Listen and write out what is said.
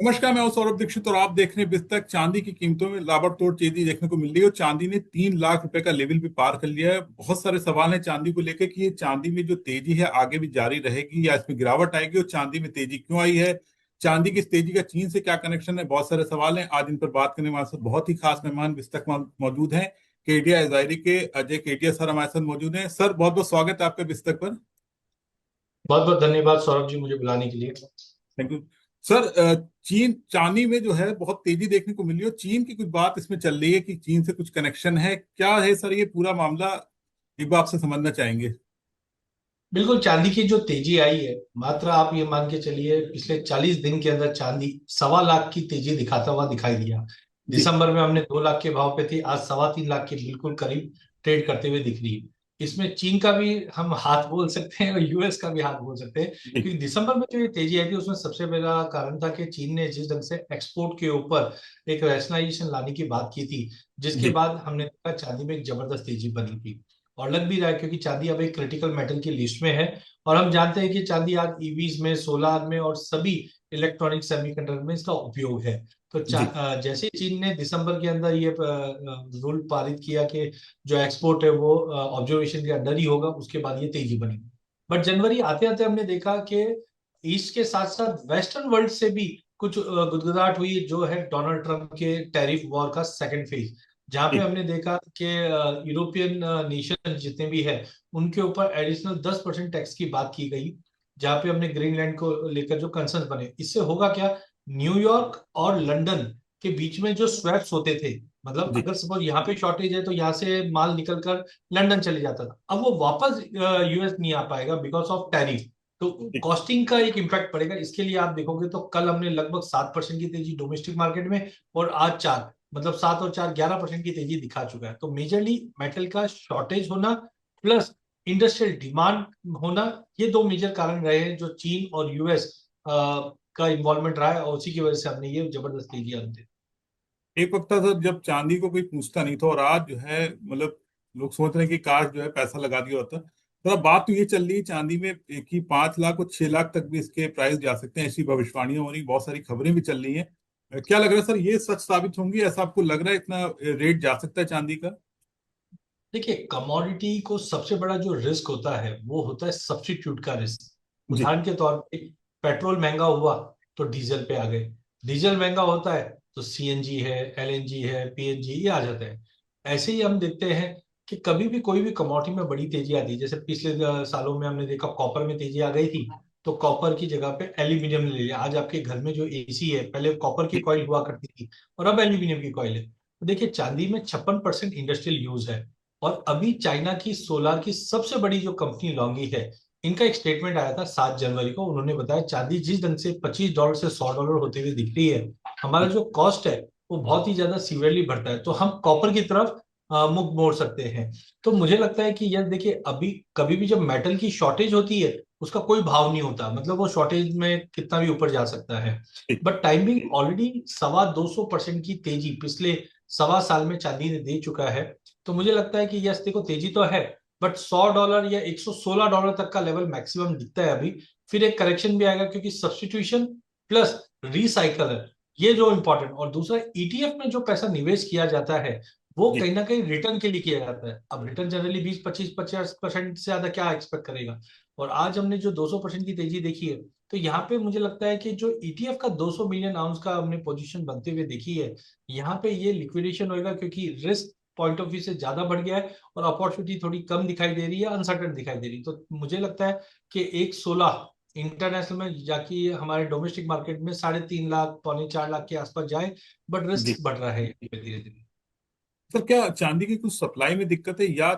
नमस्कार, मैं हूं सौरभ दीक्षित और आप देख रहे हैं बिस्तर। चांदी की कीमतों में ताबड़तोड़ तेजी देखने को मिल रही है और चांदी ने 3 लाख रुपए का लेवल भी पार कर लिया है। बहुत सारे सवाल हैं चांदी को लेकर कि ये चांदी में जो तेजी है आगे भी जारी रहेगी या इसमें गिरावट आएगी, और चांदी में तेजी क्यों आई है, चांदी की इस तेजी का चीन से क्या कनेक्शन है। बहुत सारे सवाल हैं, आज इन पर बात करने हमारे साथ बहुत ही खास मेहमान बिस्तर मौजूद हैं। केडिया एजायरी के अजय केडिया सर हमारे साथ मौजूद हैं। सर, बहुत बहुत स्वागत है आपका बिस्तर पर। बहुत बहुत धन्यवाद सौरभ जी, मुझे बुलाने के लिए। Thank you sir. चीन चांदी में जो है बहुत तेजी देखने को मिली है, और चीन की कुछ बात इसमें चल रही है कि चीन से कुछ कनेक्शन है, क्या है सर ये पूरा मामला, एक बार आपसे समझना चाहेंगे। बिल्कुल, चांदी की जो तेजी आई है, मात्र आप ये मान के चलिए पिछले 40 दिन के अंदर चांदी 1.25 लाख की तेजी दिखाता हुआ दिखाई दिया। जी। दिसंबर में हमने 2 लाख के भाव पे थी, आज 3.25 लाख के बिल्कुल करीब ट्रेड करते हुए दिख रही है। इसमें चीन का भी हम हाथ बोल सकते हैं और यूएस का भी हाथ बोल सकते हैं, जी। क्योंकि दिसंबर में जो ये तेजी आई थी उसमें सबसे बड़ा कारण था कि चीन ने जिस ढंग से एक्सपोर्ट के ऊपर एक रैशनलाइजेशन लाने की बात की थी, जिसके जी। बाद हमने देखा चांदी में एक जबरदस्त तेजी बनी थी। और लग भी रहा है, क्योंकि चांदी अब एक क्रिटिकल मेटल की लिस्ट में है। और हम जानते हैं कि चांदी आज ईवीज में, सोलार में और सभी इलेक्ट्रॉनिक सेमीकंडक्टर में इसका उपयोग है। तो जी। जैसे चीन ने दिसंबर के अंदर ये रूल पारित किया कि जो एक्सपोर्ट है वो ऑब्जर्वेशन के अंडर ही होगा, उसके बाद ये तेजी बनी। बट जनवरी आते आते हमने देखा कि ईस्ट के साथ साथ वेस्टर्न वर्ल्ड से भी कुछ गुदगुदाहट हुई, जो है डोनाल्ड ट्रंप के टैरिफ वॉर का सेकंड फेज, जहां पे जी। हमने देखा कि यूरोपियन नेशन जितने भी है उनके ऊपर एडिशनल 10% टैक्स की बात की गई। जहां पे हमने ग्रीनलैंड को लेकर जो कंसर्न बने, इससे होगा क्या, न्यूयॉर्क और लंदन के बीच में जो स्वैप्स होते थे, मतलब जी। अगर सपोज यहाँ पे शॉर्टेज है तो यहाँ से माल निकल कर लंदन चले जाता था, अब वो वापस यूएस नहीं आ पाएगा बिकॉज ऑफ टैरिफ। तो जी। कॉस्टिंग का एक इम्पैक्ट पड़ेगा। इसके लिए आप देखोगे तो कल हमने लगभग 7% की तेजी डोमेस्टिक मार्केट में, और आज 4, मतलब 7 और 4 11% की तेजी दिखा चुका है। तो मेजरली मेटल का शॉर्टेज होना प्लस इंडस्ट्रियल डिमांड होना, ये दो मेजर कारण रहे हैं जो चीन और यूएस का इन्वॉल्वमेंट रहा है, और उसी की वजह से हमने ये जबरदस्त तेजी आनी। एक वक्त था सर जब चांदी को कोई पूछता नहीं था, और आज जो है मतलब लोग सोच रहे हैं कि काश जो है पैसा लगा दिया होता। तो अब बात तो ये चल रही है चांदी में कि 5 लाख और 6 लाख तक भी इसके प्राइस जा सकते हैं, ऐसी भविष्यवाणियां हो रही, बहुत सारी खबरें भी चल रही हैं। क्या लग रहा है सर, ये सच साबित होंगी? ऐसा आपको लग रहा है इतना रेट जा सकता है चांदी का? देखिए, कमोडिटी को सबसे बड़ा जो रिस्क होता है वो होता है सब्स्टिट्यूट का रिस्क। जी। उदाहरण के तौर पे पेट्रोल महंगा हुआ तो डीजल पे आ गए, डीजल महंगा होता है तो सीएनजी है, एलएनजी है, पीएनजी, ये आ जाता है। ऐसे ही हम देखते हैं कि कभी भी कोई भी कमोडिटी में बड़ी तेजी आती है, जैसे पिछले सालों में हमने देखा कॉपर में तेजी आ गई थी, तो कॉपर की जगह पे एल्यूमिनियम ने ले लिया। आज आपके घर में जो एसी है, पहले कॉपर की जी। कॉइल हुआ करती थी और अब एल्यूमिनियम की कॉइल है। तो देखिए, चांदी में 56% इंडस्ट्रियल यूज है। और अभी चाइना की सोलार की सबसे बड़ी जो कंपनी लॉन्गी है, इनका एक स्टेटमेंट आया था 7 जनवरी को। उन्होंने बताया चांदी जिस ढंग से $25 से $100 होते हुए दिख रही है, हमारा जी। जो कॉस्ट है वो बहुत ही ज्यादा सीवियरली बढ़ता है, तो हम कॉपर की तरफ मुख मोड़ सकते हैं। तो मुझे लगता है कि यह देखिए, अभी कभी भी जब मेटल की शॉर्टेज होती है उसका कोई भाव नहीं होता, मतलब वो शॉर्टेज में कितना भी ऊपर जा सकता है। जी। बट टाइमिंग ऑलरेडी 250% की तेजी पिछले 1.25 साल में चांदी ने दे चुका है। तो मुझे लगता है कि यस, देखो तेजी तो है, बट $100 या $116 तक का लेवल मैक्सिमम दिखता है अभी। फिर एक करेक्शन भी आएगा, क्योंकि सब्सटीट्यूशन प्लस रिसाइकल है, ये जो इंपॉर्टेंट। और दूसरा, ईटीएफ में जो पैसा निवेश किया जाता है वो जी। कहीं ना कहीं रिटर्न के लिए किया जाता है। अब रिटर्न जनरली 20 25 50% से ज्यादा क्या एक्सपेक्ट करेगा। और आज हमने जो 200% की तेजी देखी है, तो यहाँ पे मुझे लगता है कि जो ईटीएफ का 200 मिलियन आउंस का हमने पोजीशन बनते हुए देखी है, यहाँ पे ये लिक्विडेशन होएगा, क्योंकि रिस्क पॉइंट ऑफ व्यू से ज्यादा बढ़ गया है और अपॉर्चुनिटी थोड़ी कम दिखाई दे रही है, अनसर्टन दिखाई दे रही है। तो मुझे लगता है कि 1.16 इंटरनेशनल में जाके हमारे डोमेस्टिक मार्केट में 3.5 लाख, 4.25 लाख के आसपास जाए। बट जी रिस्क बढ़ रहा है धीरे धीरे। सर, क्या चांदी की कुछ सप्लाई में दिक्कत है, या